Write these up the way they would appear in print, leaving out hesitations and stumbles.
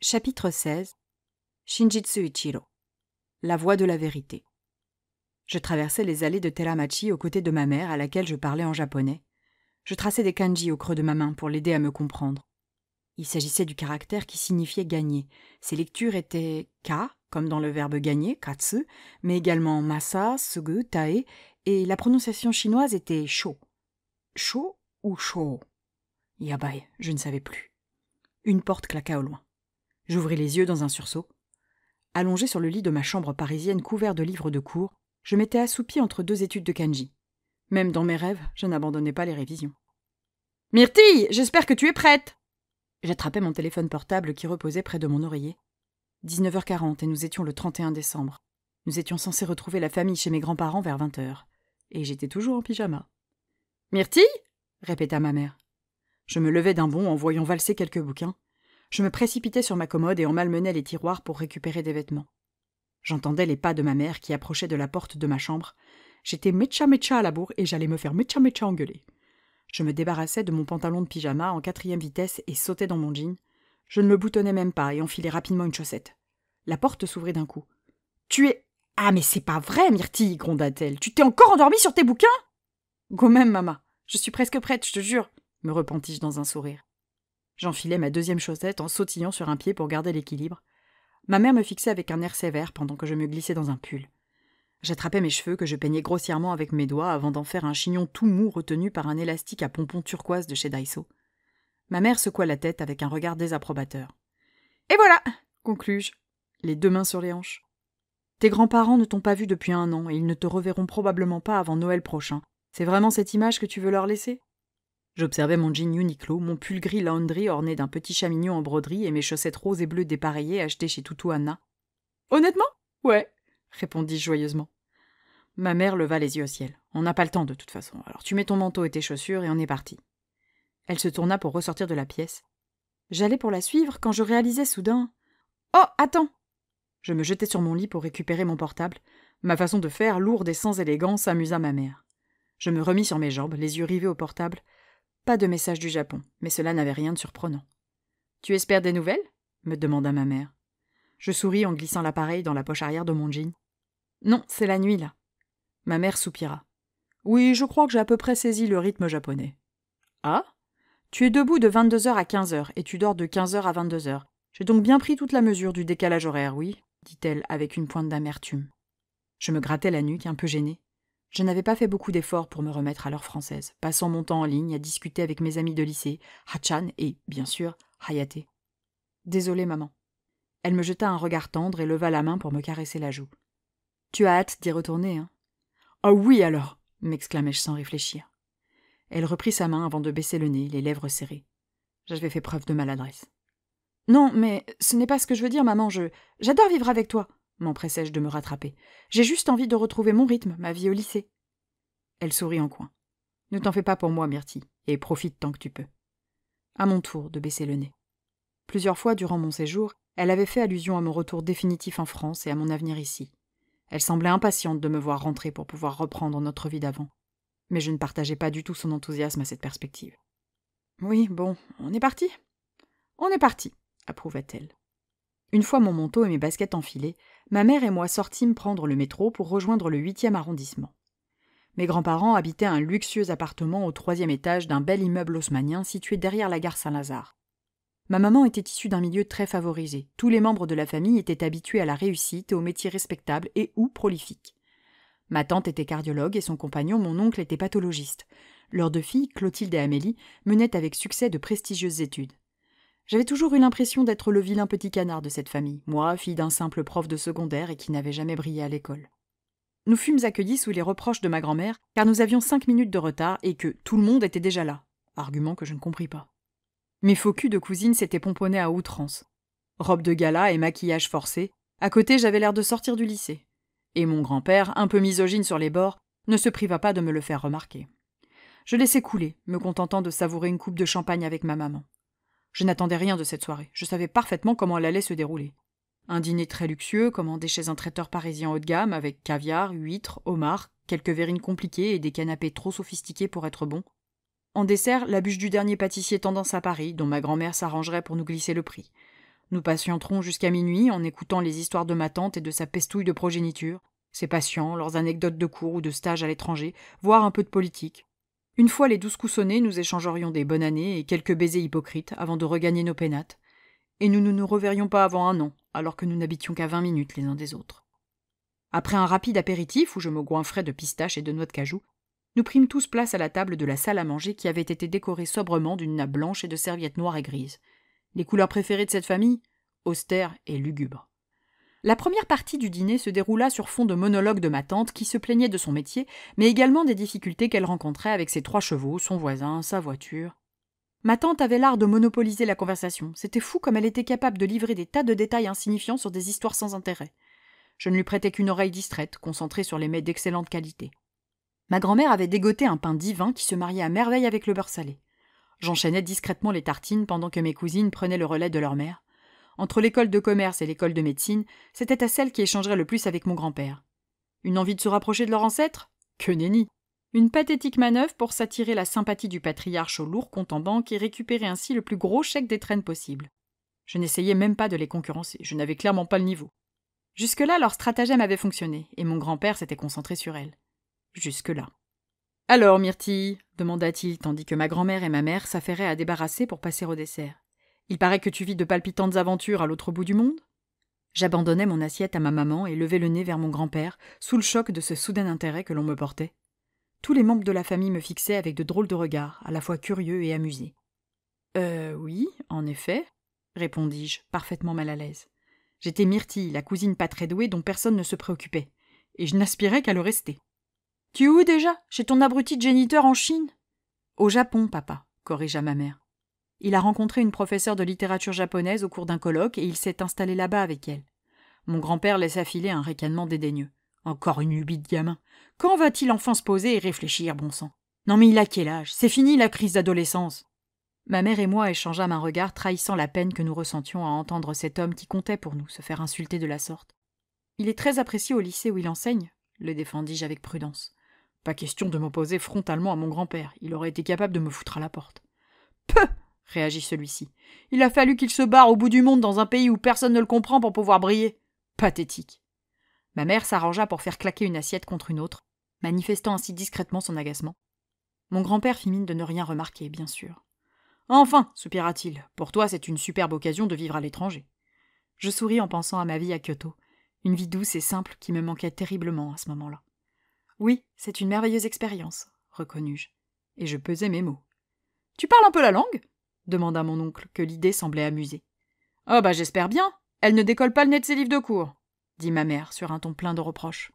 Chapitre 16 Shinjitsu Ichiro. La voie de la vérité. Je traversais les allées de Teramachi aux côtés de ma mère à laquelle je parlais en japonais. Je traçais des kanji au creux de ma main pour l'aider à me comprendre. Il s'agissait du caractère qui signifiait gagner. Ses lectures étaient ka, comme dans le verbe gagner, katsu, mais également masa, sugu, tae, et la prononciation chinoise était sho. Sho ou sho? Yabai, je ne savais plus. Une porte claqua au loin. J'ouvris les yeux dans un sursaut. Allongé sur le lit de ma chambre parisienne couvert de livres de cours, je m'étais assoupi entre deux études de kanji. Même dans mes rêves, je n'abandonnais pas les révisions. « Myrtille, j'espère que tu es prête !» J'attrapais mon téléphone portable qui reposait près de mon oreiller. 19h40 et nous étions le 31 décembre. Nous étions censés retrouver la famille chez mes grands-parents vers 20h. Et j'étais toujours en pyjama. « Myrtille !» répéta ma mère. Je me levai d'un bond en voyant valser quelques bouquins. Je me précipitais sur ma commode et en malmenais les tiroirs pour récupérer des vêtements. J'entendais les pas de ma mère qui approchait de la porte de ma chambre. J'étais mecha à la bourre et j'allais me faire mecha engueuler. Je me débarrassais de mon pantalon de pyjama en 4e vitesse et sautais dans mon jean. Je ne me boutonnais même pas et enfilai rapidement une chaussette. La porte s'ouvrit d'un coup. « Tu es... Ah mais c'est pas vrai, Myrtille !» gronda-t-elle. « Tu t'es encore endormie sur tes bouquins ?»« Go même, maman. Je suis presque prête, je te jure !» me repentis-je dans un sourire. J'enfilai ma 2e chaussette en sautillant sur un pied pour garder l'équilibre. Ma mère me fixait avec un air sévère pendant que je me glissais dans un pull. J'attrapais mes cheveux que je peignais grossièrement avec mes doigts avant d'en faire un chignon tout mou retenu par un élastique à pompons turquoise de chez Daiso. Ma mère secoua la tête avec un regard désapprobateur. « Et voilà !» conclus-je, les 2 mains sur les hanches. « Tes grands-parents ne t'ont pas vu depuis 1 an et ils ne te reverront probablement pas avant Noël prochain. C'est vraiment cette image que tu veux leur laisser ?» J'observais mon jean Uniqlo, mon pull gris laundry orné d'un petit chat mignon en broderie et mes chaussettes roses et bleues dépareillées achetées chez Toutou Anna. « Honnêtement ? Ouais, » répondis-je joyeusement. Ma mère leva les yeux au ciel. « On n'a pas le temps de toute façon, alors tu mets ton manteau et tes chaussures et on est parti. » Elle se tourna pour ressortir de la pièce. J'allais pour la suivre quand je réalisais soudain... « Oh, attends !» Je me jetai sur mon lit pour récupérer mon portable. Ma façon de faire, lourde et sans élégance, amusa ma mère. Je me remis sur mes jambes, les yeux rivés au portable. Pas de message du Japon, mais cela n'avait rien de surprenant. « Tu espères des nouvelles ?» me demanda ma mère. Je souris en glissant l'appareil dans la poche arrière de mon jean. « Non, c'est la nuit, là. » Ma mère soupira. « Oui, je crois que j'ai à peu près saisi le rythme japonais. »« Ah ? Tu es debout de 22h à 15h et tu dors de 15h à 22h. J'ai donc bien pris toute la mesure du décalage horaire, oui ?» dit-elle avec une pointe d'amertume. Je me grattais la nuque, un peu gênée. Je n'avais pas fait beaucoup d'efforts pour me remettre à l'heure française, passant mon temps en ligne à discuter avec mes amis de lycée, Hachan et, bien sûr, Hayate. « Désolée, maman. » Elle me jeta un regard tendre et leva la main pour me caresser la joue. « Tu as hâte d'y retourner, hein ?»« Oh oui, alors !» m'exclamai-je sans réfléchir. Elle reprit sa main avant de baisser le nez, les lèvres serrées. J'avais fait preuve de maladresse. « Non, mais ce n'est pas ce que je veux dire, maman, j'adore vivre avec toi !» m'empressai-je de me rattraper. « J'ai juste envie de retrouver mon rythme, ma vie au lycée. » Elle sourit en coin. « Ne t'en fais pas pour moi, Myrtille, et profite tant que tu peux. » À mon tour de baisser le nez. Plusieurs fois durant mon séjour, elle avait fait allusion à mon retour définitif en France et à mon avenir ici. Elle semblait impatiente de me voir rentrer pour pouvoir reprendre notre vie d'avant. Mais je ne partageais pas du tout son enthousiasme à cette perspective. « Oui, bon, on est parti ?»« On est parti », approuva-t-elle. Une fois mon manteau et mes baskets enfilés, ma mère et moi sortîmes prendre le métro pour rejoindre le 8e arrondissement. Mes grands-parents habitaient un luxueux appartement au 3e étage d'un bel immeuble haussmannien situé derrière la gare Saint-Lazare. Ma maman était issue d'un milieu très favorisé. Tous les membres de la famille étaient habitués à la réussite et aux métiers respectables et ou prolifiques. Ma tante était cardiologue et son compagnon, mon oncle, était pathologiste. Leurs 2 filles, Clotilde et Amélie, menaient avec succès de prestigieuses études. J'avais toujours eu l'impression d'être le vilain petit canard de cette famille, moi, fille d'un simple prof de secondaire et qui n'avait jamais brillé à l'école. Nous fûmes accueillis sous les reproches de ma grand-mère, car nous avions 5 minutes de retard et que tout le monde était déjà là, argument que je ne compris pas. Mes faux culs de cousine s'étaient pomponnés à outrance. Robe de gala et maquillage forcé, à côté j'avais l'air de sortir du lycée. Et mon grand-père, un peu misogyne sur les bords, ne se priva pas de me le faire remarquer. Je laissais couler, me contentant de savourer une coupe de champagne avec ma maman. Je n'attendais rien de cette soirée, je savais parfaitement comment elle allait se dérouler. Un dîner très luxueux, commandé chez un traiteur parisien haut de gamme, avec caviar, huîtres, homards, quelques verrines compliquées et des canapés trop sophistiqués pour être bons. En dessert, la bûche du dernier pâtissier tendance à Paris, dont ma grand-mère s'arrangerait pour nous glisser le prix. Nous patienterons jusqu'à minuit en écoutant les histoires de ma tante et de sa pestouille de progéniture, ses patients, leurs anecdotes de cours ou de stage à l'étranger, voire un peu de politique. Une fois les 12 coups sonnés, nous échangerions des bonnes années et quelques baisers hypocrites avant de regagner nos pénates. Et nous ne nous reverrions pas avant un an, alors que nous n'habitions qu'à 20 minutes les uns des autres. Après un rapide apéritif où je me goinfrais de pistaches et de noix de cajou, nous prîmes tous place à la table de la salle à manger qui avait été décorée sobrement d'une nappe blanche et de serviettes noires et grises. Les couleurs préférées de cette famille, austères et lugubres. La première partie du dîner se déroula sur fond de monologues de ma tante qui se plaignait de son métier, mais également des difficultés qu'elle rencontrait avec ses 3 chevaux, son voisin, sa voiture. Ma tante avait l'art de monopoliser la conversation. C'était fou comme elle était capable de livrer des tas de détails insignifiants sur des histoires sans intérêt. Je ne lui prêtais qu'une oreille distraite, concentrée sur les mets d'excellente qualité. Ma grand-mère avait dégoté un pain divin qui se mariait à merveille avec le beurre salé. J'enchaînais discrètement les tartines pendant que mes cousines prenaient le relais de leur mère. Entre l'école de commerce et l'école de médecine, c'était à celle qui échangerait le plus avec mon grand-père. Une envie de se rapprocher de leur ancêtre ? Que nenni ! Une pathétique manœuvre pour s'attirer la sympathie du patriarche au lourd compte en banque et récupérer ainsi le plus gros chèque des traînes possible. Je n'essayais même pas de les concurrencer, je n'avais clairement pas le niveau. Jusque-là, leur stratagème avait fonctionné, et mon grand-père s'était concentré sur elle. Jusque-là. « Alors, Myrtille » demanda-t-il, tandis que ma grand-mère et ma mère s'affairaient à débarrasser pour passer au dessert. « Il paraît que tu vis de palpitantes aventures à l'autre bout du monde ?» J'abandonnai mon assiette à ma maman et levai le nez vers mon grand-père, sous le choc de ce soudain intérêt que l'on me portait. Tous les membres de la famille me fixaient avec de drôles de regards, à la fois curieux et amusés. Oui, en effet, répondis-je, parfaitement mal à l'aise. J'étais Myrtille, la cousine pas très douée dont personne ne se préoccupait, et je n'aspirais qu'à le rester. « Tu es où déjà ? Chez ton abruti de géniteur en Chine ?»« Au Japon, papa, » corrigea ma mère. Il a rencontré une professeure de littérature japonaise au cours d'un colloque et il s'est installé là-bas avec elle. Mon grand-père laissa filer un ricanement dédaigneux. Encore une lubie de gamin. Quand va-t-il enfin se poser et réfléchir, bon sang ? Non mais il a quel âge ? C'est fini la crise d'adolescence. Ma mère et moi échangeâmes un regard trahissant la peine que nous ressentions à entendre cet homme qui comptait pour nous se faire insulter de la sorte. Il est très apprécié au lycée où il enseigne, le défendis-je avec prudence. Pas question de m'opposer frontalement à mon grand-père, il aurait été capable de me foutre à la porte. Peu ! Réagit celui-ci. Il a fallu qu'il se barre au bout du monde dans un pays où personne ne le comprend pour pouvoir briller. Pathétique. Ma mère s'arrangea pour faire claquer une assiette contre une autre, manifestant ainsi discrètement son agacement. Mon grand-père fit mine de ne rien remarquer, bien sûr. Enfin, soupira-t-il, pour toi c'est une superbe occasion de vivre à l'étranger. Je souris en pensant à ma vie à Kyoto, une vie douce et simple qui me manquait terriblement à ce moment-là. Oui, c'est une merveilleuse expérience, reconnus-je, et je pesai mes mots. Tu parles un peu la langue ? Demanda mon oncle, que l'idée semblait amuser. Oh bah j'espère bien, elle ne décolle pas le nez de ses livres de cours, dit ma mère sur un ton plein de reproches.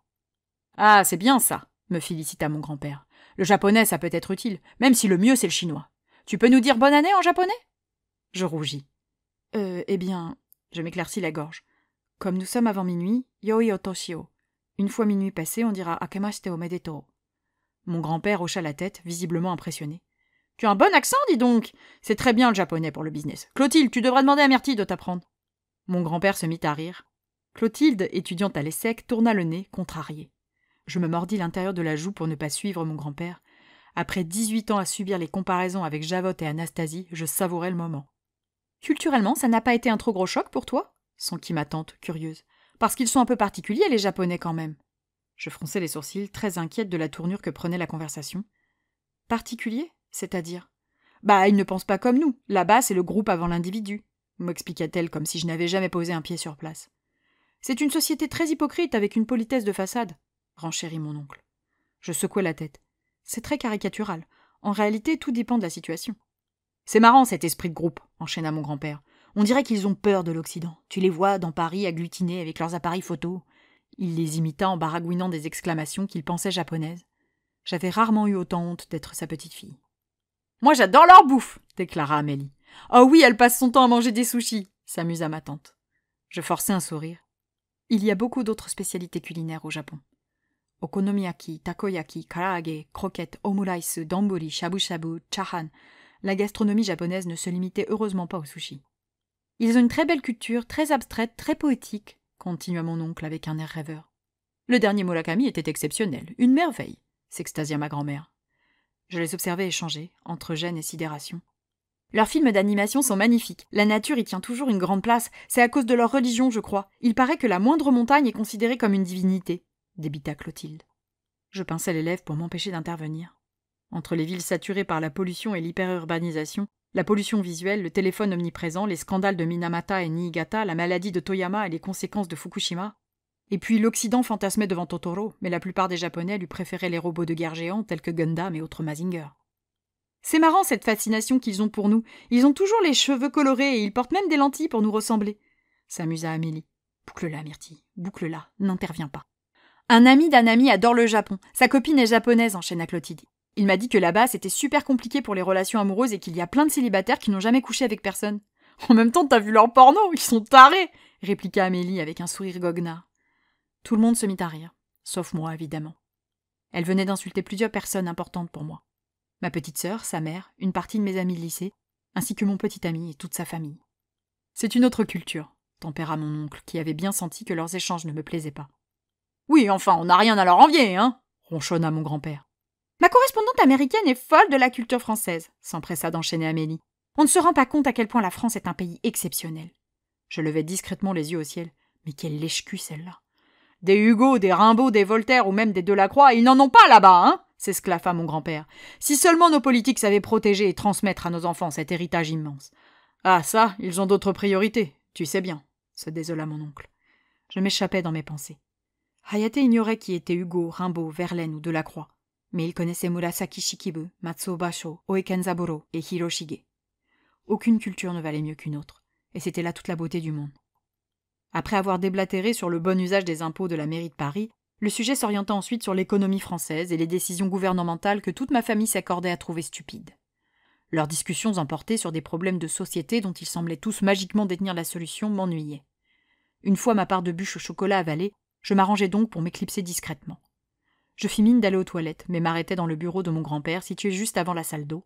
Ah, c'est bien ça, me félicita mon grand-père. Le japonais, ça peut être utile, même si le mieux c'est le chinois. Tu peux nous dire bonne année en japonais ? Je rougis. Eh bien, je m'éclaircis la gorge. Comme nous sommes avant minuit, yoi otoshio. Une fois minuit passé, on dira akemashite omedetou. Mon grand-père hocha la tête, visiblement impressionné. Tu as un bon accent, dis donc. C'est très bien le japonais pour le business. Clotilde, tu devrais demander à Myrtille de t'apprendre. Mon grand-père se mit à rire. Clotilde, étudiante à l'ESSEC, tourna le nez, contrariée. Je me mordis l'intérieur de la joue pour ne pas suivre mon grand-père. Après 18 ans à subir les comparaisons avec Javotte et Anastasie, je savourais le moment. Culturellement, ça n'a pas été un trop gros choc pour toi ? S'enquit ma tante, curieuse. Parce qu'ils sont un peu particuliers, les Japonais, quand même. Je fronçai les sourcils, très inquiète de la tournure que prenait la conversation. Particulier ? C'est-à-dire ? Bah, ils ne pensent pas comme nous. Là-bas, c'est le groupe avant l'individu, m'expliqua-t-elle comme si je n'avais jamais posé un pied sur place. C'est une société très hypocrite avec une politesse de façade, renchérit mon oncle. Je secouai la tête. C'est très caricatural. En réalité, tout dépend de la situation. C'est marrant cet esprit de groupe, enchaîna mon grand-père. On dirait qu'ils ont peur de l'Occident. Tu les vois dans Paris agglutinés avec leurs appareils photo. Il les imita en baragouinant des exclamations qu'il pensait japonaises. J'avais rarement eu autant honte d'être sa petite fille. Moi, j'adore leur bouffe, déclara Amélie. Oh oui, elle passe son temps à manger des sushis, s'amusa ma tante. Je forçai un sourire. Il y a beaucoup d'autres spécialités culinaires au Japon. Okonomiyaki, takoyaki, karaage, croquettes, omurice, donburi, shabu-shabu, chahan. La gastronomie japonaise ne se limitait heureusement pas aux sushis. Ils ont une très belle culture, très abstraite, très poétique, continua mon oncle avec un air rêveur. Le dernier Murakami était exceptionnel, une merveille, s'extasia ma grand-mère. Je les observais échanger, entre gêne et sidération. Leurs films d'animation sont magnifiques. La nature y tient toujours une grande place. C'est à cause de leur religion, je crois. Il paraît que la moindre montagne est considérée comme une divinité, débita Clotilde. Je pinçais les lèvres pour m'empêcher d'intervenir. Entre les villes saturées par la pollution et l'hyperurbanisation, la pollution visuelle, le téléphone omniprésent, les scandales de Minamata et Niigata, la maladie de Toyama et les conséquences de Fukushima. Et puis l'Occident fantasmait devant Totoro, mais la plupart des Japonais lui préféraient les robots de guerre géants tels que Gundam et autres Mazinger. C'est marrant cette fascination qu'ils ont pour nous. Ils ont toujours les cheveux colorés et ils portent même des lentilles pour nous ressembler. S'amusa Amélie. Boucle-la, Myrtille, boucle-la, n'interviens pas. Un ami d'un ami adore le Japon. Sa copine est japonaise, enchaîna Clotilde. Il m'a dit que là-bas, c'était super compliqué pour les relations amoureuses et qu'il y a plein de célibataires qui n'ont jamais couché avec personne. En même temps, t'as vu leur porno, ils sont tarés, répliqua Amélie avec un sourire goguenard. Tout le monde se mit à rire, sauf moi, évidemment. Elle venait d'insulter plusieurs personnes importantes pour moi. Ma petite sœur, sa mère, une partie de mes amis de lycée, ainsi que mon petit ami et toute sa famille. C'est une autre culture, tempéra mon oncle, qui avait bien senti que leurs échanges ne me plaisaient pas. Oui, enfin, on n'a rien à leur envier, hein, ronchonna mon grand-père. Ma correspondante américaine est folle de la culture française, s'empressa d'enchaîner Amélie. On ne se rend pas compte à quel point la France est un pays exceptionnel. Je levai discrètement les yeux au ciel. Mais quelle lèche-cul celle-là. Des Hugo, des Rimbaud, des Voltaire ou même des Delacroix, ils n'en ont pas là-bas, hein, s'esclaffa mon grand-père. Si seulement nos politiques savaient protéger et transmettre à nos enfants cet héritage immense. Ah, ça, ils ont d'autres priorités, tu sais bien, se désola mon oncle. Je m'échappais dans mes pensées. Hayate ignorait qui étaient Hugo, Rimbaud, Verlaine ou Delacroix, mais il connaissait Murasaki Shikibu, Matsuo Basho, Oekenzaburo et Hiroshige. Aucune culture ne valait mieux qu'une autre, et c'était là toute la beauté du monde. Après avoir déblatéré sur le bon usage des impôts de la mairie de Paris, le sujet s'orienta ensuite sur l'économie française et les décisions gouvernementales que toute ma famille s'accordait à trouver stupides. Leurs discussions emportées sur des problèmes de société dont ils semblaient tous magiquement détenir la solution m'ennuyaient. Une fois ma part de bûche au chocolat avalée, je m'arrangeai donc pour m'éclipser discrètement. Je fis mine d'aller aux toilettes, mais m'arrêtai dans le bureau de mon grand-père, situé juste avant la salle d'eau.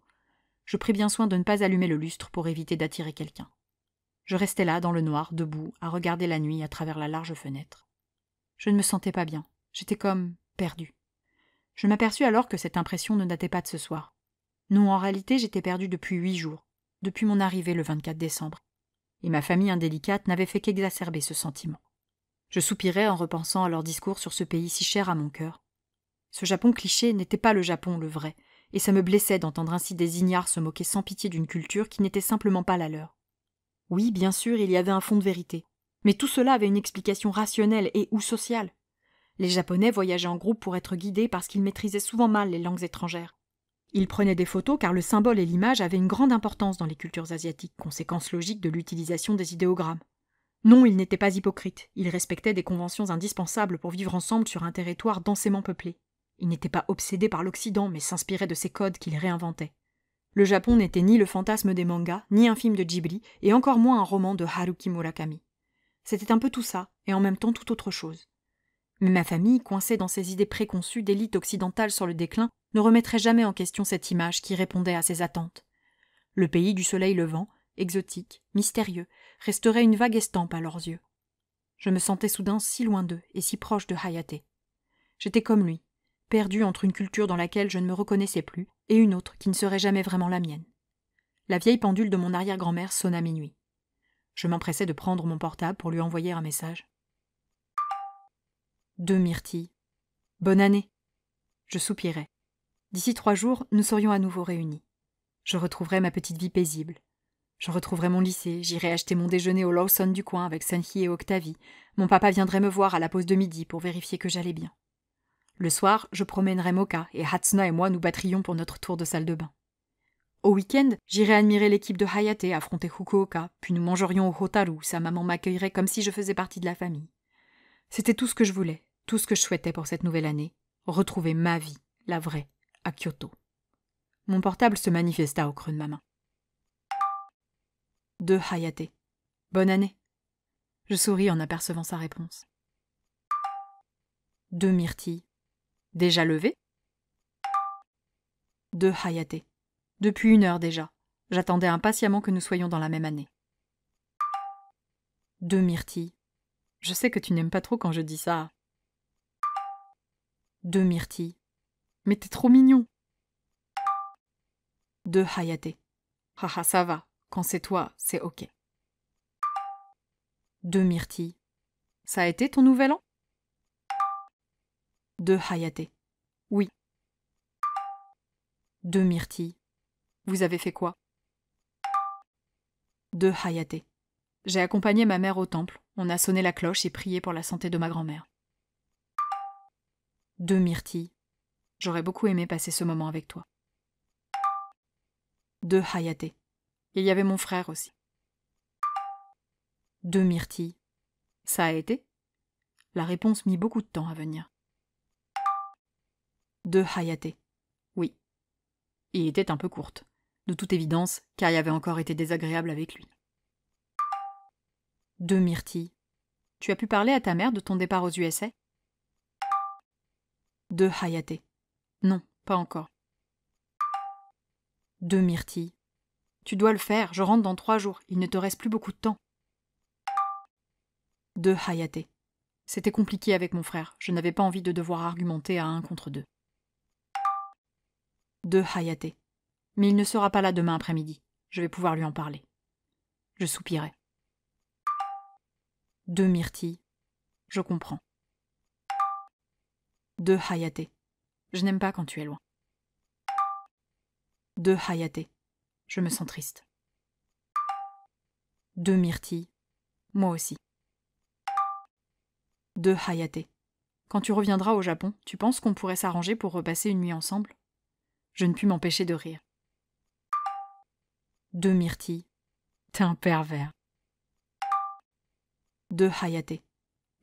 Je pris bien soin de ne pas allumer le lustre pour éviter d'attirer quelqu'un. Je restais là, dans le noir, debout, à regarder la nuit à travers la large fenêtre. Je ne me sentais pas bien. J'étais comme perdue. Je m'aperçus alors que cette impression ne datait pas de ce soir. Non, en réalité, j'étais perdue depuis 8 jours, depuis mon arrivée le 24 décembre. Et ma famille indélicate n'avait fait qu'exacerber ce sentiment. Je soupirais en repensant à leur discours sur ce pays si cher à mon cœur. Ce Japon cliché n'était pas le Japon, le vrai, et ça me blessait d'entendre ainsi des ignares se moquer sans pitié d'une culture qui n'était simplement pas la leur. Oui, bien sûr, il y avait un fond de vérité, mais tout cela avait une explication rationnelle et ou sociale. Les Japonais voyageaient en groupe pour être guidés parce qu'ils maîtrisaient souvent mal les langues étrangères. Ils prenaient des photos car le symbole et l'image avaient une grande importance dans les cultures asiatiques, conséquence logique de l'utilisation des idéogrammes. Non, ils n'étaient pas hypocrites, ils respectaient des conventions indispensables pour vivre ensemble sur un territoire densément peuplé. Ils n'étaient pas obsédés par l'Occident, mais s'inspiraient de ces codes qu'ils réinventaient. Le Japon n'était ni le fantasme des mangas, ni un film de Ghibli, et encore moins un roman de Haruki Murakami. C'était un peu tout ça, et en même temps tout autre chose. Mais ma famille, coincée dans ses idées préconçues d'élite occidentale sur le déclin, ne remettrait jamais en question cette image qui répondait à ses attentes. Le pays du soleil levant, exotique, mystérieux, resterait une vague estampe à leurs yeux. Je me sentais soudain si loin d'eux et si proche de Hayate. J'étais comme lui, perdue entre une culture dans laquelle je ne me reconnaissais plus et une autre qui ne serait jamais vraiment la mienne. La vieille pendule de mon arrière-grand-mère sonna minuit. Je m'empressai de prendre mon portable pour lui envoyer un message. De Myrtille. Bonne année. Je soupirai. D'ici 3 jours, nous serions à nouveau réunis. Je retrouverai ma petite vie paisible. Je retrouverai mon lycée, j'irai acheter mon déjeuner au Lawson du coin avec Senhi et Octavie. Mon papa viendrait me voir à la pause de midi pour vérifier que j'allais bien. Le soir, je promènerai Moka et Hatsuna et moi nous battrions pour notre tour de salle de bain. Au week-end, j'irai admirer l'équipe de Hayate affronter Fukuoka, puis nous mangerions au Hotaru où sa maman m'accueillerait comme si je faisais partie de la famille. C'était tout ce que je voulais, tout ce que je souhaitais pour cette nouvelle année, retrouver ma vie, la vraie, à Kyoto. Mon portable se manifesta au creux de ma main. De Hayate. Bonne année. Je souris en apercevant sa réponse. De Myrtille. Déjà levé? De Hayate. Depuis 1 heure déjà. J'attendais impatiemment que nous soyons dans la même année. De Myrtille. Je sais que tu n'aimes pas trop quand je dis ça. De Myrtille. Mais t'es trop mignon. De Hayate. Haha, ça va. Quand c'est toi, c'est ok. De Myrtille. Ça a été ton nouvel an? De Hayate. Oui. De Myrtille. Vous avez fait quoi? De Hayate. J'ai accompagné ma mère au temple. On a sonné la cloche et prié pour la santé de ma grand-mère. De Myrtille. J'aurais beaucoup aimé passer ce moment avec toi. De Hayate. Il y avait mon frère aussi. De Myrtille. Ça a été? La réponse mit beaucoup de temps à venir. De Hayate. Oui. Et était un peu courte. De toute évidence, car il avait encore été désagréable avec lui. De Myrtille. Tu as pu parler à ta mère de ton départ aux USA? De Hayate. Non, pas encore. De Myrtille. Tu dois le faire, je rentre dans 3 jours, il ne te reste plus beaucoup de temps. De Hayate. C'était compliqué avec mon frère, je n'avais pas envie de devoir argumenter à 1 contre 2. De Hayate. Mais il ne sera pas là demain après-midi, je vais pouvoir lui en parler. Je soupirai. De Myrtille. Je comprends. De Hayate. Je n'aime pas quand tu es loin. De Hayate. Je me sens triste. De Myrtille. Moi aussi. De Hayate. Quand tu reviendras au Japon, tu penses qu'on pourrait s'arranger pour repasser une nuit ensemble? Je ne pus m'empêcher de rire. De Myrtille. T'es un pervers. De Hayate.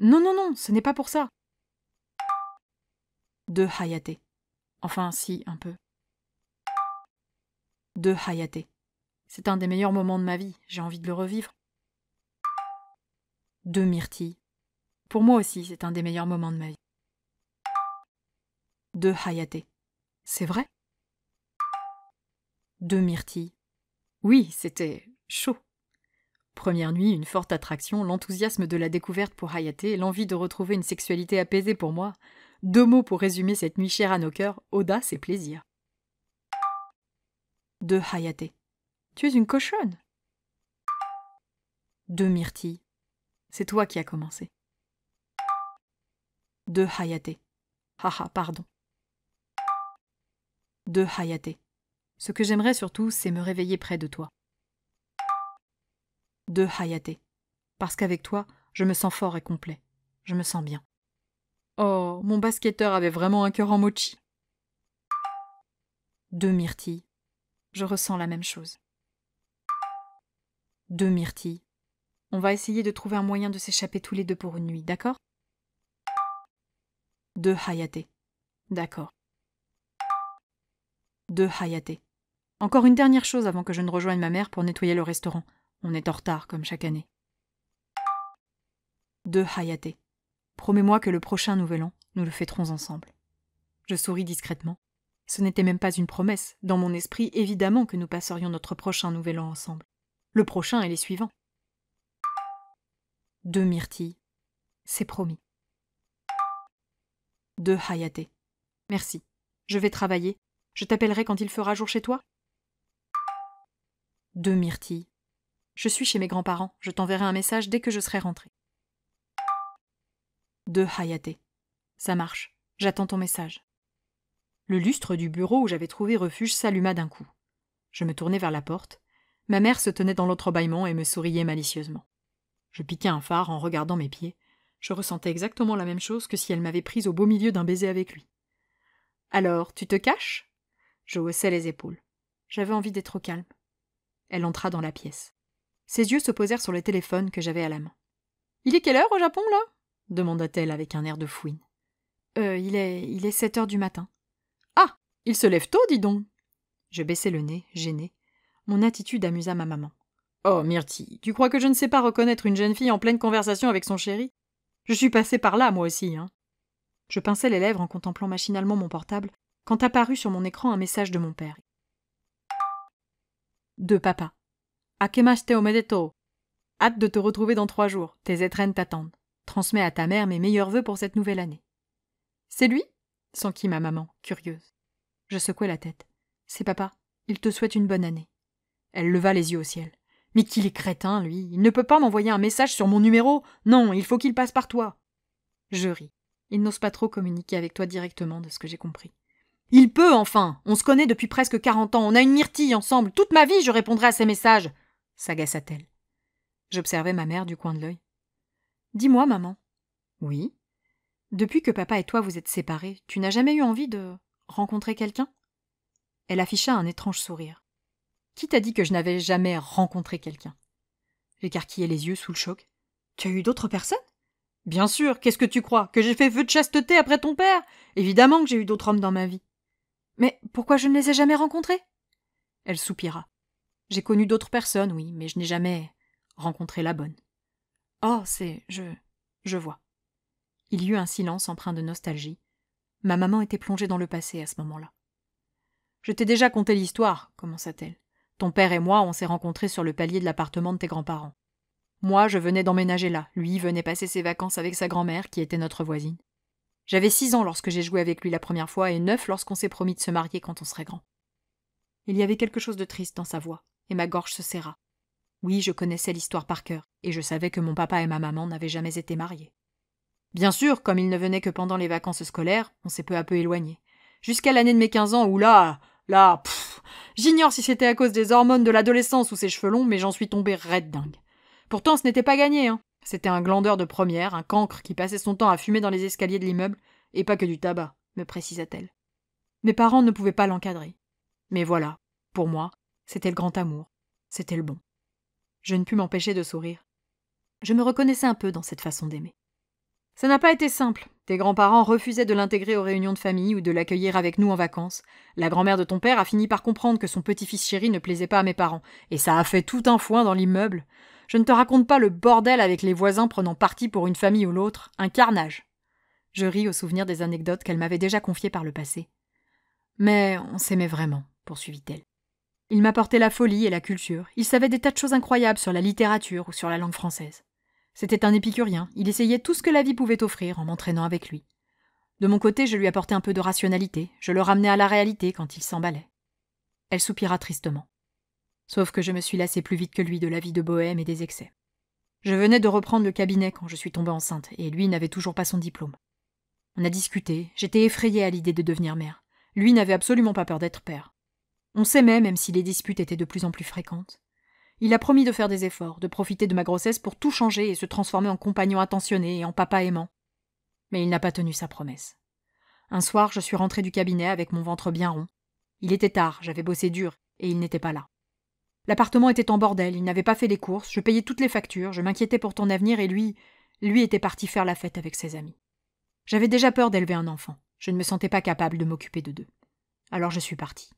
Non, non, non, ce n'est pas pour ça. De Hayate. Enfin, si, un peu. De Hayate. C'est un des meilleurs moments de ma vie, j'ai envie de le revivre. De Myrtille. Pour moi aussi, c'est un des meilleurs moments de ma vie. De Hayate. C'est vrai? De Myrtille. Oui, c'était chaud. Première nuit, une forte attraction, l'enthousiasme de la découverte pour Hayate, l'envie de retrouver une sexualité apaisée pour moi. 2 mots pour résumer cette nuit chère à nos cœurs, audace et plaisir. De Hayate. Tu es une cochonne. De Myrtille. C'est toi qui as commencé. De Hayate. Haha, pardon. De Hayate. Ce que j'aimerais surtout, c'est me réveiller près de toi. De Hayate. Parce qu'avec toi, je me sens fort et complet. Je me sens bien. Oh, mon basketteur avait vraiment un cœur en mochi. De Myrtille. Je ressens la même chose. De Myrtille. On va essayer de trouver un moyen de s'échapper tous les deux pour une nuit, d'accord? De Hayate. D'accord. De Hayate. Encore une dernière chose avant que je ne rejoigne ma mère pour nettoyer le restaurant. On est en retard, comme chaque année. De Hayate. Promets-moi que le prochain nouvel an, nous le fêterons ensemble. Je souris discrètement. Ce n'était même pas une promesse. Dans mon esprit, évidemment que nous passerions notre prochain nouvel an ensemble. Le prochain et les suivants. De Myrtille. C'est promis. De Hayate. Merci. Je vais travailler. Je t'appellerai quand il fera jour chez toi? De Myrtille. Je suis chez mes grands-parents. Je t'enverrai un message dès que je serai rentrée. De Hayate. Ça marche. J'attends ton message. Le lustre du bureau où j'avais trouvé refuge s'alluma d'un coup. Je me tournai vers la porte. Ma mère se tenait dans l'entrebâillement et me souriait malicieusement. Je piquai un phare en regardant mes pieds. Je ressentais exactement la même chose que si elle m'avait prise au beau milieu d'un baiser avec lui. « Alors, tu te caches ?» Je haussai les épaules. J'avais envie d'être au calme. Elle entra dans la pièce. Ses yeux se posèrent sur le téléphone que j'avais à la main. « Il est quelle heure au Japon, là ?» demanda-t-elle avec un air de fouine. Il est 7 heures du matin. »« Ah, il se lève tôt, dis donc !» Je baissai le nez, gêné. Mon attitude amusa ma maman. « Oh, Myrtille, tu crois que je ne sais pas reconnaître une jeune fille en pleine conversation avec son chéri? Je suis passée par là, moi aussi, hein. » Je pinçai les lèvres en contemplant machinalement mon portable, quand apparut sur mon écran un message de mon père. De papa. Akemashite omedetou. Hâte de te retrouver dans 3 jours. Tes étrennes t'attendent. Transmets à ta mère mes meilleurs vœux pour cette nouvelle année. C'est lui? S'enquit ma maman, curieuse. Je secouai la tête. C'est papa. Il te souhaite une bonne année. Elle leva les yeux au ciel. Mais qu'il est crétin, lui. Il ne peut pas m'envoyer un message sur mon numéro. Non, il faut qu'il passe par toi. Je ris. Il n'ose pas trop communiquer avec toi directement, de ce que j'ai compris. Il peut, enfin. On se connaît depuis presque 40 ans. On a une myrtille ensemble. Toute ma vie, je répondrai à ses messages. S'agaça-t-elle. J'observais ma mère du coin de l'œil. Dis-moi, maman. Oui. Depuis que papa et toi vous êtes séparés, tu n'as jamais eu envie de rencontrer quelqu'un? Elle afficha un étrange sourire. Qui t'a dit que je n'avais jamais rencontré quelqu'un? J'écarquillai les yeux sous le choc. Tu as eu d'autres personnes? Bien sûr, qu'est-ce que tu crois? Que j'ai fait feu de chasteté après ton père? Évidemment que j'ai eu d'autres hommes dans ma vie. Mais pourquoi je ne les ai jamais rencontrés? Elle soupira. J'ai connu d'autres personnes, oui, mais je n'ai jamais rencontré la bonne. Oh, je vois. Il y eut un silence empreint de nostalgie. Ma maman était plongée dans le passé à ce moment-là. Je t'ai déjà conté l'histoire, commença-t-elle. Ton père et moi, on s'est rencontrés sur le palier de l'appartement de tes grands-parents. Moi, je venais d'emménager là. Lui venait passer ses vacances avec sa grand-mère, qui était notre voisine. J'avais 6 ans lorsque j'ai joué avec lui la première fois et 9 lorsqu'on s'est promis de se marier quand on serait grand. Il y avait quelque chose de triste dans sa voix, et ma gorge se serra. Oui, je connaissais l'histoire par cœur, et je savais que mon papa et ma maman n'avaient jamais été mariés. Bien sûr, comme ils ne venaient que pendant les vacances scolaires, on s'est peu à peu éloignés. Jusqu'à l'année de mes 15 ans où j'ignore si c'était à cause des hormones de l'adolescence ou ses cheveux longs, mais j'en suis tombée raide dingue. Pourtant, ce n'était pas gagné, hein. C'était un glandeur de première, un cancre qui passait son temps à fumer dans les escaliers de l'immeuble, et pas que du tabac, me précisa-t-elle. Mes parents ne pouvaient pas l'encadrer. Mais voilà, pour moi, c'était le grand amour. C'était le bon. Je ne pus m'empêcher de sourire. Je me reconnaissais un peu dans cette façon d'aimer. Ça n'a pas été simple. Tes grands-parents refusaient de l'intégrer aux réunions de famille ou de l'accueillir avec nous en vacances. La grand-mère de ton père a fini par comprendre que son petit-fils chéri ne plaisait pas à mes parents, et ça a fait tout un foin dans l'immeuble. Je ne te raconte pas le bordel avec les voisins prenant parti pour une famille ou l'autre, un carnage. Je ris au souvenir des anecdotes qu'elle m'avait déjà confiées par le passé. Mais on s'aimait vraiment, poursuivit-elle. Il m'apportait la folie et la culture. Il savait des tas de choses incroyables sur la littérature ou sur la langue française. C'était un épicurien, il essayait tout ce que la vie pouvait offrir en m'entraînant avec lui. De mon côté, je lui apportais un peu de rationalité, je le ramenais à la réalité quand il s'emballait. Elle soupira tristement. Sauf que je me suis lassée plus vite que lui de la vie de bohème et des excès. Je venais de reprendre le cabinet quand je suis tombée enceinte, et lui n'avait toujours pas son diplôme. On a discuté, j'étais effrayée à l'idée de devenir mère. Lui n'avait absolument pas peur d'être père. On s'aimait même si les disputes étaient de plus en plus fréquentes. Il a promis de faire des efforts, de profiter de ma grossesse pour tout changer et se transformer en compagnon attentionné et en papa aimant. Mais il n'a pas tenu sa promesse. Un soir, je suis rentrée du cabinet avec mon ventre bien rond. Il était tard, j'avais bossé dur, et il n'était pas là. L'appartement était en bordel, il n'avait pas fait les courses, je payais toutes les factures, je m'inquiétais pour ton avenir et lui était parti faire la fête avec ses amis. J'avais déjà peur d'élever un enfant, je ne me sentais pas capable de m'occuper de deux. Alors je suis partie.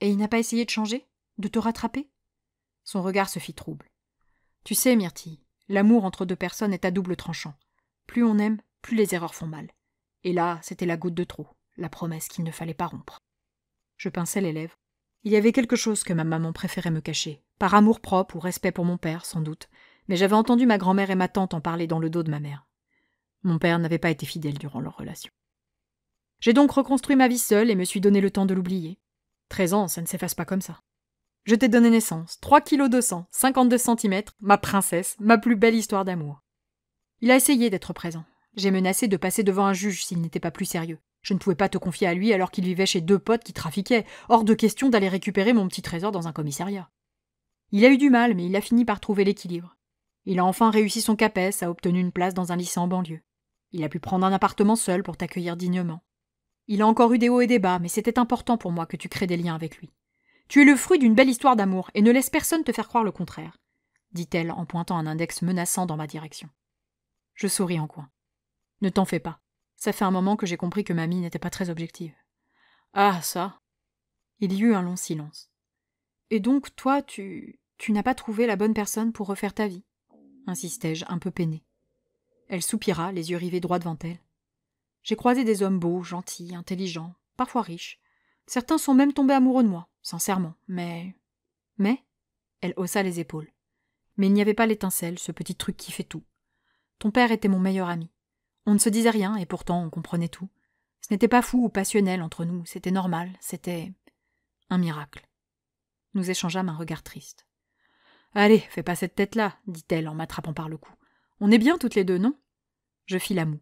Et il n'a pas essayé de changer? De te rattraper? Son regard se fit trouble. Tu sais, Myrtille, l'amour entre deux personnes est à double tranchant. Plus on aime, plus les erreurs font mal. Et là, c'était la goutte de trop, la promesse qu'il ne fallait pas rompre. Je pinçai les lèvres. Il y avait quelque chose que ma maman préférait me cacher, par amour-propre ou respect pour mon père, sans doute, mais j'avais entendu ma grand-mère et ma tante en parler dans le dos de ma mère. Mon père n'avait pas été fidèle durant leur relation. J'ai donc reconstruit ma vie seule et me suis donné le temps de l'oublier. 13 ans, ça ne s'efface pas comme ça. Je t'ai donné naissance, 3 kg de sang, 52 centimètres, ma princesse, ma plus belle histoire d'amour. Il a essayé d'être présent. J'ai menacé de passer devant un juge s'il n'était pas plus sérieux. Je ne pouvais pas te confier à lui alors qu'il vivait chez 2 potes qui trafiquaient. Hors de question d'aller récupérer mon petit trésor dans un commissariat. Il a eu du mal, mais il a fini par trouver l'équilibre. Il a enfin réussi son CAPES, a obtenu une place dans un lycée en banlieue. Il a pu prendre un appartement seul pour t'accueillir dignement. Il a encore eu des hauts et des bas, mais c'était important pour moi que tu crées des liens avec lui. Tu es le fruit d'une belle histoire d'amour, et ne laisse personne te faire croire le contraire, dit-elle en pointant un index menaçant dans ma direction. Je souris en coin. Ne t'en fais pas. Ça fait un moment que j'ai compris que mamie n'était pas très objective. Ah, ça. Il y eut un long silence. Et donc, toi, tu n'as pas trouvé la bonne personne pour refaire ta vie, insistai-je, un peu peinée. Elle soupira, les yeux rivés droit devant elle. J'ai croisé des hommes beaux, gentils, intelligents, parfois riches. Certains sont même tombés amoureux de moi, sincèrement, mais... Elle haussa les épaules. Mais il n'y avait pas l'étincelle, ce petit truc qui fait tout. Ton père était mon meilleur ami. On ne se disait rien, et pourtant on comprenait tout. Ce n'était pas fou ou passionnel entre nous, c'était normal, c'était... un miracle. Nous échangeâmes un regard triste. « Allez, fais pas cette tête-là, dit-elle en m'attrapant par le cou. On est bien toutes les deux, non ?» Je fis la moue.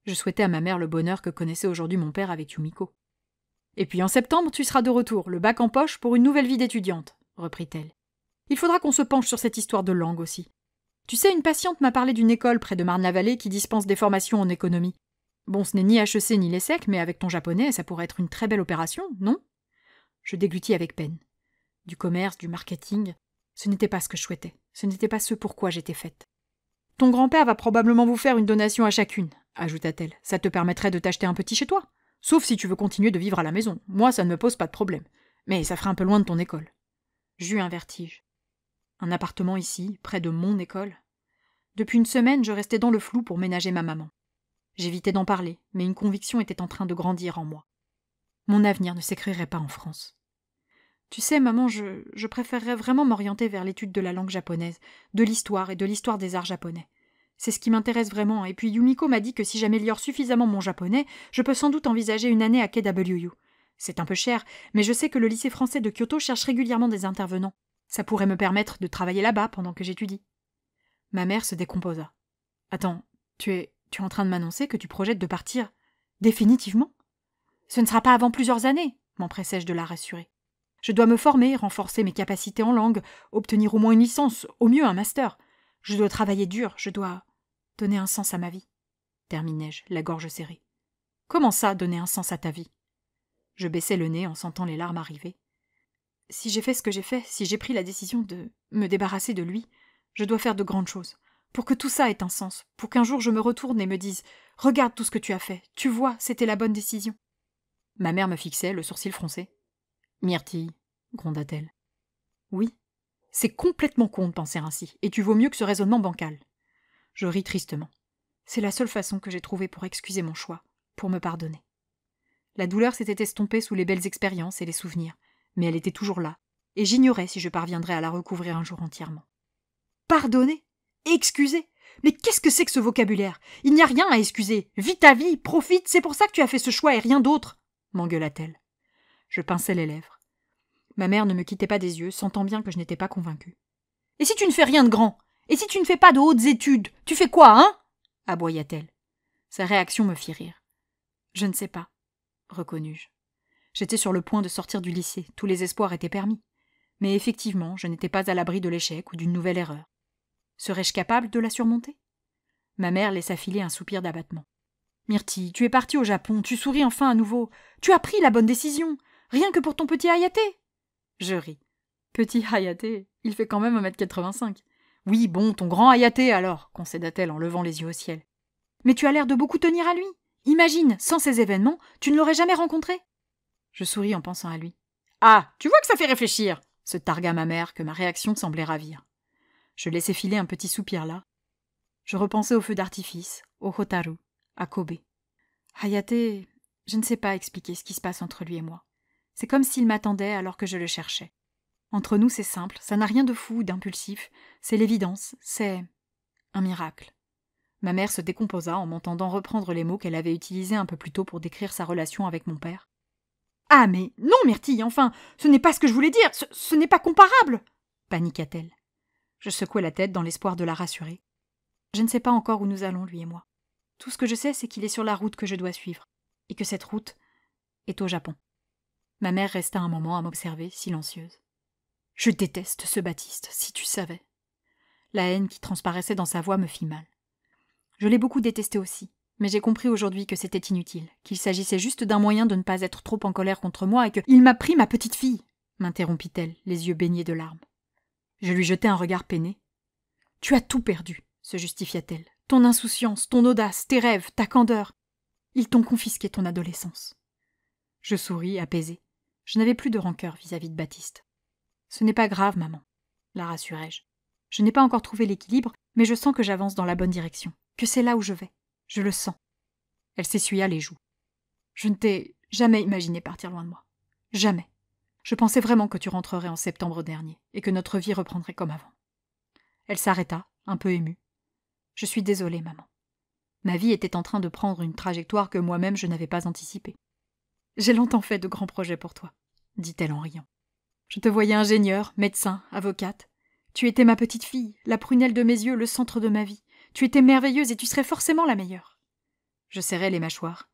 Je souhaitais à ma mère le bonheur que connaissait aujourd'hui mon père avec Yumiko. « Et puis en septembre, tu seras de retour, le bac en poche pour une nouvelle vie d'étudiante, » reprit-elle. « Il faudra qu'on se penche sur cette histoire de langue aussi. Tu sais, une patiente m'a parlé d'une école près de Marne-la-Vallée qui dispense des formations en économie. Bon, ce n'est ni HEC ni l'ESSEC, mais avec ton japonais, ça pourrait être une très belle opération, non ?» Je déglutis avec peine. Du commerce, du marketing, ce n'était pas ce que je souhaitais. Ce n'était pas ce pourquoi j'étais faite. « Ton grand-père va probablement vous faire une donation à chacune, » ajouta-t-elle. « Ça te permettrait de t'acheter un petit chez toi. Sauf si tu veux continuer de vivre à la maison. Moi, ça ne me pose pas de problème. Mais ça ferait un peu loin de ton école. » J'eus un vertige. Un appartement ici, près de mon école. Depuis une semaine, je restais dans le flou pour ménager ma maman. J'évitais d'en parler, mais une conviction était en train de grandir en moi. Mon avenir ne s'écrirait pas en France. Tu sais, maman, je préférerais vraiment m'orienter vers l'étude de la langue japonaise, de l'histoire et de l'histoire des arts japonais. C'est ce qui m'intéresse vraiment, et puis Yumiko m'a dit que si j'améliore suffisamment mon japonais, je peux sans doute envisager une année à KWU. C'est un peu cher, mais je sais que le lycée français de Kyoto cherche régulièrement des intervenants. Ça pourrait me permettre de travailler là-bas pendant que j'étudie. Ma mère se décomposa. « Attends, tu es en train de m'annoncer que tu projettes de partir définitivement ? Ce ne sera pas avant plusieurs années, m'empressai-je de la rassurer. Je dois me former, renforcer mes capacités en langue, obtenir au moins une licence, au mieux un master. Je dois travailler dur, je dois donner un sens à ma vie, terminai-je, la gorge serrée. Comment ça, donner un sens à ta vie ? Je baissai le nez en sentant les larmes arriver. Si j'ai fait ce que j'ai fait, si j'ai pris la décision de me débarrasser de lui, je dois faire de grandes choses. Pour que tout ça ait un sens, pour qu'un jour je me retourne et me dise « Regarde tout ce que tu as fait, tu vois, c'était la bonne décision. » Ma mère me fixait, le sourcil froncé. « Myrtille, » gronda-t-elle. « Oui, c'est complètement con de penser ainsi, et tu vaux mieux que ce raisonnement bancal. » Je ris tristement. C'est la seule façon que j'ai trouvée pour excuser mon choix, pour me pardonner. La douleur s'était estompée sous les belles expériences et les souvenirs, mais elle était toujours là, et j'ignorais si je parviendrais à la recouvrir un jour entièrement. Pardonner ? Excuser ? Mais qu'est-ce que c'est que ce vocabulaire ? Il n'y a rien à excuser. Vis ta vie, profite, c'est pour ça que tu as fait ce choix et rien d'autre, m'engueula-t-elle. Je pinçai les lèvres. Ma mère ne me quittait pas des yeux, sentant bien que je n'étais pas convaincue. « Et si tu ne fais rien de grand ? Et si tu ne fais pas de hautes études ? Tu fais quoi, hein ?» aboya-t-elle. Sa réaction me fit rire. « Je ne sais pas, » reconnus-je. J'étais sur le point de sortir du lycée, tous les espoirs étaient permis. Mais effectivement, je n'étais pas à l'abri de l'échec ou d'une nouvelle erreur. Serais-je capable de la surmonter ? Ma mère laissa filer un soupir d'abattement. « Myrtille, tu es partie au Japon, tu souris enfin à nouveau. Tu as pris la bonne décision, rien que pour ton petit Hayate !» Je ris. « Petit Hayate, il fait quand même 1m85. »« Oui, bon, ton grand Hayate alors, concéda-t-elle en levant les yeux au ciel. »« Mais tu as l'air de beaucoup tenir à lui. Imagine, sans ces événements, tu ne l'aurais jamais rencontré. » Je souris en pensant à lui. « Ah, tu vois que ça fait réfléchir !» se targua ma mère, que ma réaction semblait ravir. Je laissai filer un petit soupir là. Je repensais au feu d'artifice, au Hotaru, à Kobe. Hayate, je ne sais pas expliquer ce qui se passe entre lui et moi. C'est comme s'il m'attendait alors que je le cherchais. Entre nous, c'est simple, ça n'a rien de fou ou d'impulsif. C'est l'évidence, c'est un miracle. Ma mère se décomposa en m'entendant reprendre les mots qu'elle avait utilisés un peu plus tôt pour décrire sa relation avec mon père. « Ah, mais non, Myrtille, enfin, ce n'est pas ce que je voulais dire, ce n'est pas comparable !» paniqua-t-elle. Je secouai la tête dans l'espoir de la rassurer. Je ne sais pas encore où nous allons, lui et moi. Tout ce que je sais, c'est qu'il est sur la route que je dois suivre, et que cette route est au Japon. Ma mère resta un moment à m'observer, silencieuse. Je déteste ce Baptiste, si tu savais. La haine qui transparaissait dans sa voix me fit mal. Je l'ai beaucoup détesté aussi, mais j'ai compris aujourd'hui que c'était inutile, qu'il s'agissait juste d'un moyen de ne pas être trop en colère contre moi et que « Il m'a pris ma petite fille !» m'interrompit-elle, les yeux baignés de larmes. Je lui jetai un regard peiné. « Tu as tout perdu !» se justifia-t-elle. « Ton insouciance, ton audace, tes rêves, ta candeur. Ils t'ont confisqué ton adolescence. » Je souris, apaisée. Je n'avais plus de rancœur vis-à-vis de Baptiste. « Ce n'est pas grave, maman, » la rassurai-je. « Je n'ai pas encore trouvé l'équilibre, mais je sens que j'avance dans la bonne direction, que c'est là où je vais. Je le sens. » Elle s'essuya les joues. « Je ne t'ai jamais imaginé partir loin de moi. Jamais. Je pensais vraiment que tu rentrerais en septembre dernier et que notre vie reprendrait comme avant. » Elle s'arrêta, un peu émue. « Je suis désolée, maman. Ma vie était en train de prendre une trajectoire que moi-même je n'avais pas anticipée. J'ai longtemps fait de grands projets pour toi, dit-elle en riant. Je te voyais ingénieur, médecin, avocate. Tu étais ma petite fille, la prunelle de mes yeux, le centre de ma vie. Tu étais merveilleuse et tu serais forcément la meilleure. » Je serrai les mâchoires.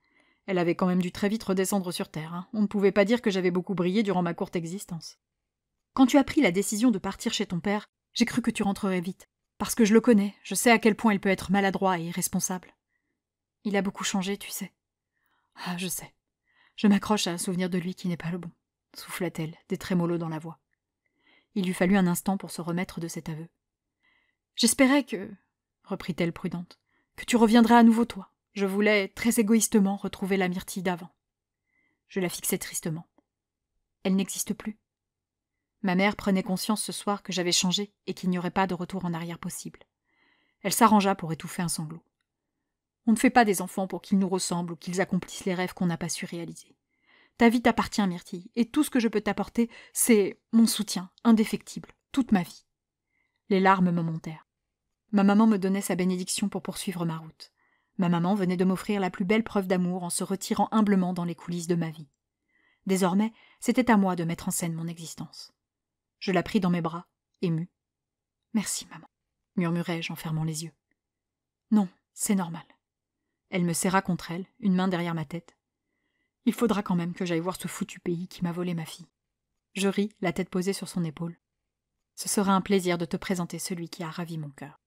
Elle avait quand même dû très vite redescendre sur terre. On ne pouvait pas dire que j'avais beaucoup brillé durant ma courte existence. « Quand tu as pris la décision de partir chez ton père, j'ai cru que tu rentrerais vite. Parce que je le connais, je sais à quel point il peut être maladroit et irresponsable. Il a beaucoup changé, tu sais. »« Ah, je sais. Je m'accroche à un souvenir de lui qui n'est pas le bon, » souffla-t-elle, des trémolos dans la voix. Il lui fallut un instant pour se remettre de cet aveu. « J'espérais que, reprit-elle prudente, que tu reviendrais à nouveau toi. Je voulais, très égoïstement, retrouver la Myrtille d'avant. » Je la fixai tristement. « Elle n'existe plus. » Ma mère prenait conscience ce soir que j'avais changé et qu'il n'y aurait pas de retour en arrière possible. Elle s'arrangea pour étouffer un sanglot. « On ne fait pas des enfants pour qu'ils nous ressemblent ou qu'ils accomplissent les rêves qu'on n'a pas su réaliser. Ta vie t'appartient, Myrtille, et tout ce que je peux t'apporter, c'est mon soutien, indéfectible, toute ma vie. » Les larmes me montèrent. Ma maman me donnait sa bénédiction pour poursuivre ma route. Ma maman venait de m'offrir la plus belle preuve d'amour en se retirant humblement dans les coulisses de ma vie. Désormais, c'était à moi de mettre en scène mon existence. Je la pris dans mes bras, émue. « Merci, maman, » murmurai-je en fermant les yeux. « Non, c'est normal. » Elle me serra contre elle, une main derrière ma tête. « Il faudra quand même que j'aille voir ce foutu pays qui m'a volé ma fille. » Je ris, la tête posée sur son épaule. « Ce sera un plaisir de te présenter celui qui a ravi mon cœur. »